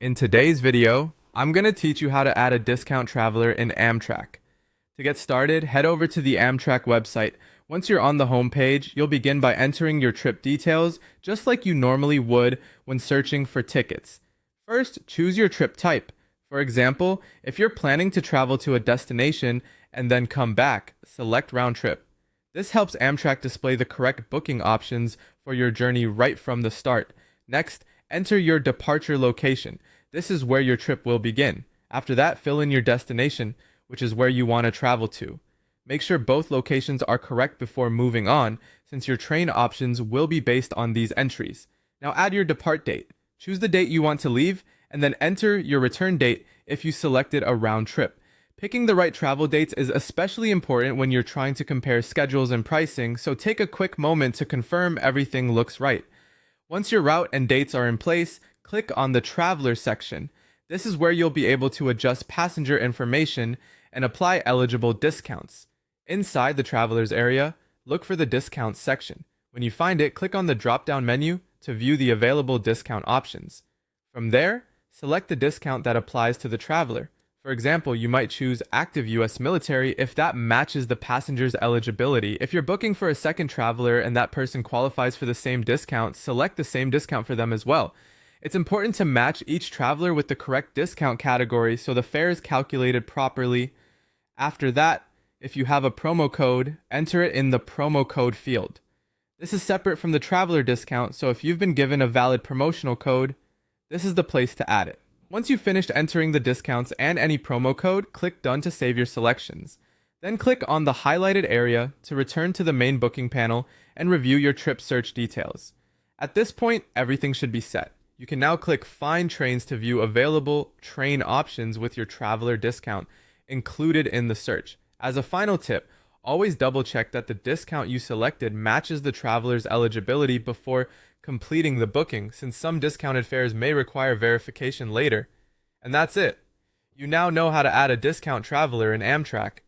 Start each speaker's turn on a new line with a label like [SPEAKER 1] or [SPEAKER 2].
[SPEAKER 1] In today's video, I'm going to teach you how to add a discount traveler in Amtrak. To get started, head over to the Amtrak website. Once you're on the home page, you'll begin by entering your trip details just like you normally would when searching for tickets. First, choose your trip type. For example, if you're planning to travel to a destination and then come back, select round trip. This helps Amtrak display the correct booking options for your journey right from the start. Next, enter your departure location. This is where your trip will begin. After that, fill in your destination, which is where you want to travel to. Make sure both locations are correct before moving on, since your train options will be based on these entries. Now add your depart date. Choose the date you want to leave, and then enter your return date if you selected a round trip. Picking the right travel dates is especially important when you're trying to compare schedules and pricing, so take a quick moment to confirm everything looks right. Once your route and dates are in place, click on the Traveler section. This is where you'll be able to adjust passenger information and apply eligible discounts. Inside the Travelers area, look for the Discounts section. When you find it, click on the drop-down menu to view the available discount options. From there, select the discount that applies to the traveler. For example, you might choose active US military if that matches the passenger's eligibility. If you're booking for a second traveler and that person qualifies for the same discount, select the same discount for them as well. It's important to match each traveler with the correct discount category so the fare is calculated properly. After that, if you have a promo code, enter it in the promo code field. This is separate from the traveler discount, so if you've been given a valid promotional code, this is the place to add it. Once you've finished entering the discounts and any promo code, click Done to save your selections. Then click on the highlighted area to return to the main booking panel and review your trip search details. At this point, everything should be set. You can now click Find Trains to view available train options with your traveler discount included in the search. As a final tip, always double check that the discount you selected matches the traveler's eligibility before completing the booking, since some discounted fares may require verification later. And that's it. You now know how to add a discount traveler in Amtrak.